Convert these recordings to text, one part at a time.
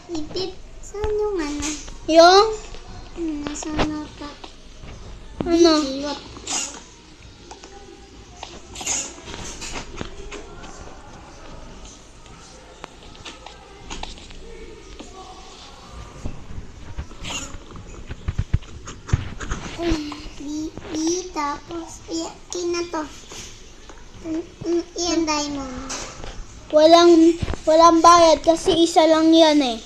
Ipip, saan yung ano? Yung? Nasa nota. Ano? Iwat. Tapos, iyakin na to. Iyan diamond. Walang bayad kasi isa lang yan eh.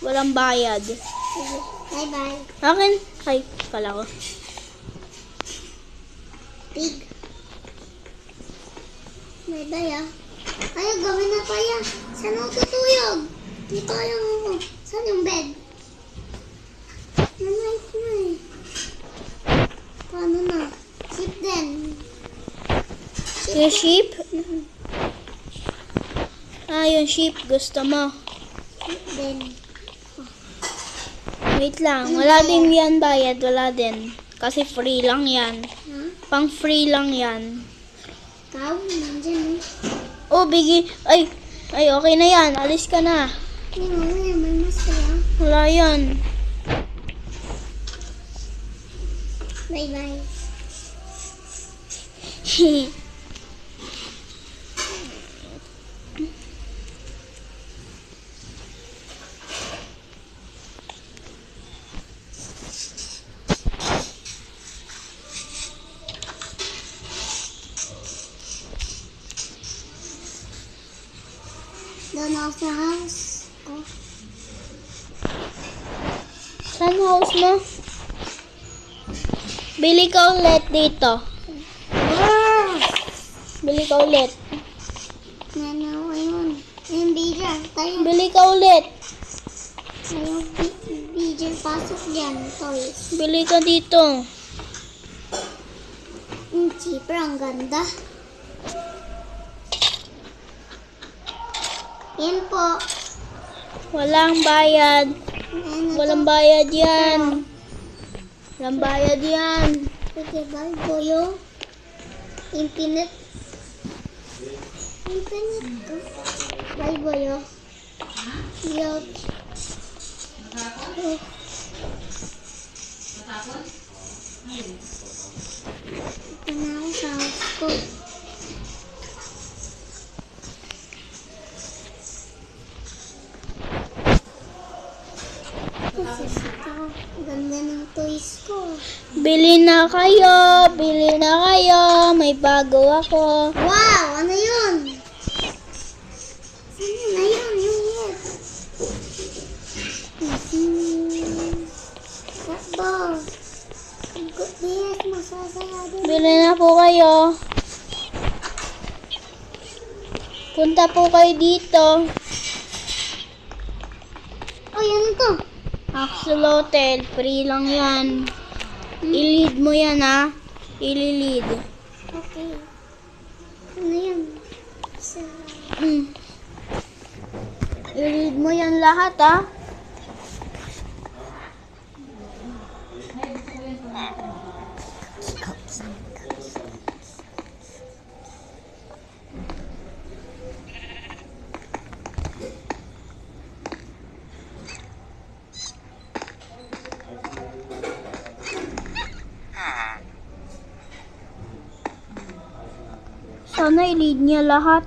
Walang bayad. Sige, bye-bye. Akin? Ay, kala ko. Pig. Bye-bye ah. Ay, gawin na kaya. Saan ako tutuyog? Dito yung ako. Saan yung bed? Night na eh. Paano na? Sheep din. Yung sheep? Ah, yung sheep. Gusto mo. Sheep din. Wait lang. Wala din yan bayad. Wala din. Kasi free lang yan. Ha? Pang free lang yan. Ikaw? Nandyan eh. Oh, bigi. Ay, okay na yan. Alis ka na. Ay, mamaya may masaya. Wala yan. Bye-bye. Doon ako sa house ko. Saan house mo? Bili ka ulit dito. Bili ka ulit. Ano yun? Yung beaver. Tayo. Bili ka ulit. Yung beaver pasok dyan. Toys. Bili ka dito. Yung cheaper. Ang ganda. Yan po. Walang bayad. Ano Walang to? bayad yan. Walang bayad yan. Sige, bye, boyo. Infinite. Infinite to. Bye, boyo. Yuck. Oh. Ito na ako sa house ko. Ganda ng toys ko. Bili na kayo. Bili na kayo. May bago ako. Wow! Ano yun? Saan yun? Ayun, yung yes. Takbo. Yes, masasaya din. Bili na po kayo. Punta po kayo dito. Oh, yan ito. Axel Hotel. Free lang yan. I-lead mo yan ha. I-lead. Okay. Ano yan? Sa... I-lead mo yan lahat ha. Sana i-lead niya lahat.